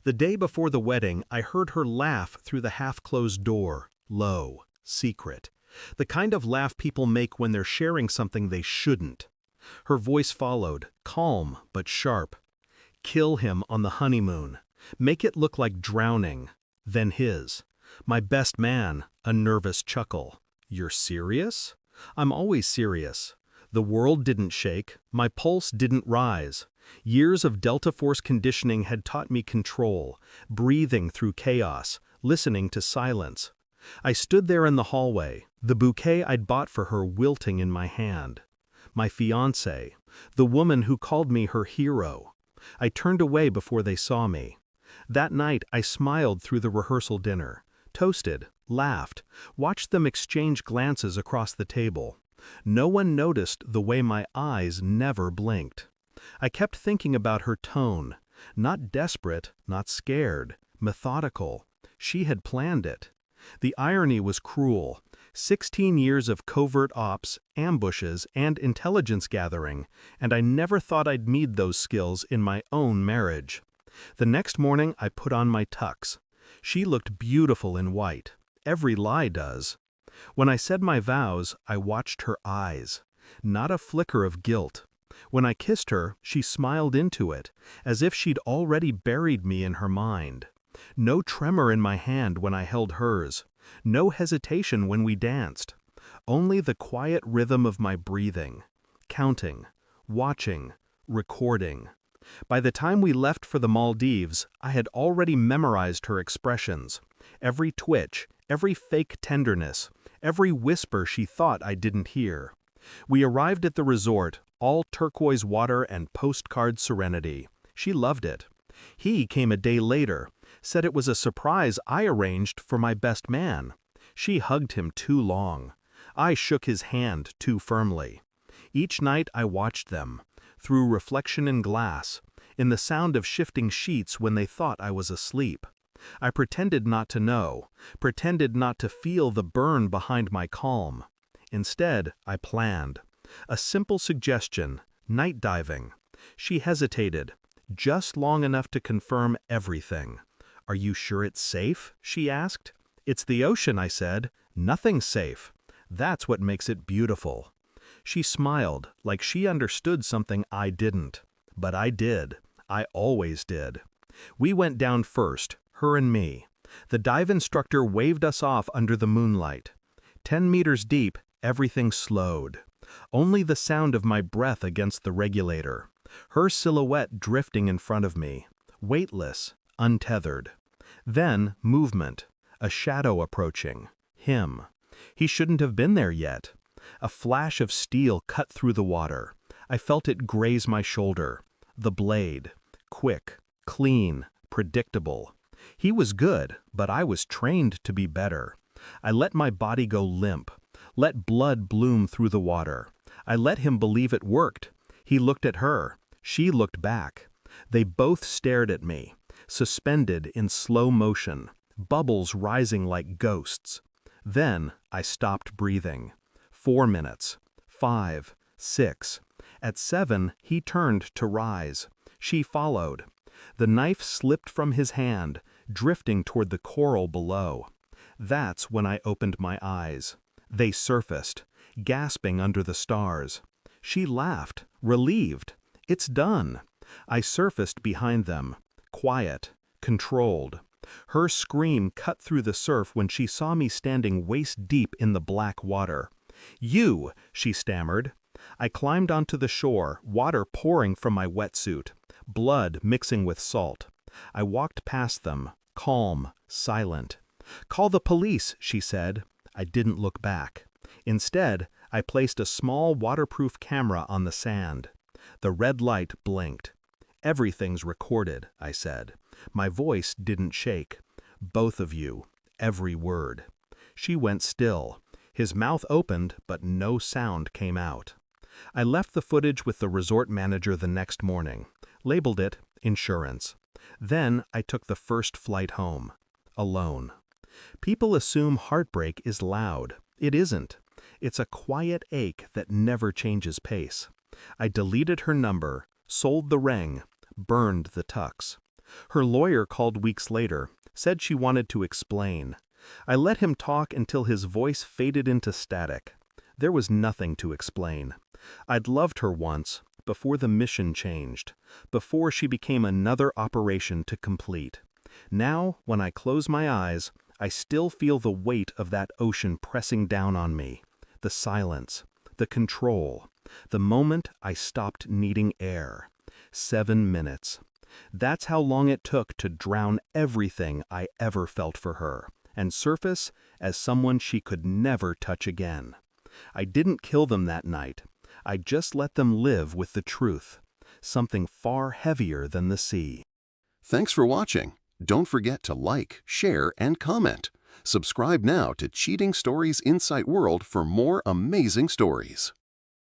The day before the wedding, I heard her laugh through the half-closed door, low, secret. The kind of laugh people make when they're sharing something they shouldn't. Her voice followed, calm but sharp. Kill him on the honeymoon. Make it look like drowning. Then his. My best man, a nervous chuckle. You're serious? I'm always serious. The world didn't shake, my pulse didn't rise. Years of Delta Force conditioning had taught me control, breathing through chaos, listening to silence. I stood there in the hallway, the bouquet I'd bought for her wilting in my hand. My fiancée, the woman who called me her hero. I turned away before they saw me. That night I smiled through the rehearsal dinner, toasted, laughed, watched them exchange glances across the table. No one noticed the way my eyes never blinked. I kept thinking about her tone, not desperate, not scared, methodical. She had planned it. The irony was cruel. 16 years of covert ops, ambushes, and intelligence gathering, and I never thought I'd need those skills in my own marriage. The next morning I put on my tux. She looked beautiful in white. Every lie does. When I said my vows, I watched her eyes. Not a flicker of guilt. When I kissed her, she smiled into it, as if she'd already buried me in her mind. No tremor in my hand when I held hers. No hesitation when we danced. Only the quiet rhythm of my breathing. Counting, watching, recording. By the time we left for the Maldives, I had already memorized her expressions. Every twitch, every fake tenderness, every whisper she thought I didn't hear. We arrived at the resort, all turquoise water and postcard serenity. She loved it. He came a day later, said it was a surprise I arranged for my best man. She hugged him too long. I shook his hand too firmly. Each night I watched them, through reflection in glass, in the sound of shifting sheets when they thought I was asleep. I pretended not to know, pretended not to feel the burn behind my calm. Instead, I planned. A simple suggestion, night diving. She hesitated, just long enough to confirm everything. "Are you sure it's safe?" she asked. "It's the ocean," I said. "Nothing's safe. That's what makes it beautiful." She smiled, like she understood something I didn't. But I did. I always did. We went down first, her and me. The dive instructor waved us off under the moonlight. 10 meters deep, everything slowed. Only the sound of my breath against the regulator. Her silhouette drifting in front of me. Weightless, untethered. Then, movement. A shadow approaching. Him. He shouldn't have been there yet. A flash of steel cut through the water. I felt it graze my shoulder. The blade. Quick, clean, predictable. He was good, but I was trained to be better. I let my body go limp. Let blood bloom through the water. I let him believe it worked. He looked at her. She looked back. They both stared at me, suspended in slow motion, bubbles rising like ghosts. Then I stopped breathing. 4 minutes. 5. 6. At 7, he turned to rise. She followed. The knife slipped from his hand, drifting toward the coral below. That's when I opened my eyes. They surfaced, gasping under the stars. She laughed, relieved. "It's done." I surfaced behind them, quiet, controlled. Her scream cut through the surf when she saw me standing waist-deep in the black water. "You!" she stammered. I climbed onto the shore, water pouring from my wetsuit, blood mixing with salt. I walked past them, calm, silent. "Call the police," she said. I didn't look back. Instead, I placed a small waterproof camera on the sand. The red light blinked. "Everything's recorded," I said. My voice didn't shake. "Both of you. Every word." She went still. His mouth opened, but no sound came out. I left the footage with the resort manager the next morning. Labeled it insurance. Then I took the first flight home. Alone. People assume heartbreak is loud. It isn't. It's a quiet ache that never changes pace. I deleted her number, sold the ring, burned the tux. Her lawyer called weeks later, said she wanted to explain. I let him talk until his voice faded into static. There was nothing to explain. I'd loved her once, before the mission changed, before she became another operation to complete. Now, when I close my eyes, I still feel the weight of that ocean pressing down on me. The silence, the control, the moment I stopped needing air. 7 minutes. That's how long it took to drown everything I ever felt for her, and surface as someone she could never touch again. I didn't kill them that night. I just let them live with the truth, something far heavier than the sea. Thanks for watching. Don't forget to like, share, and comment. Subscribe now to Cheating Stories Insight World for more amazing stories.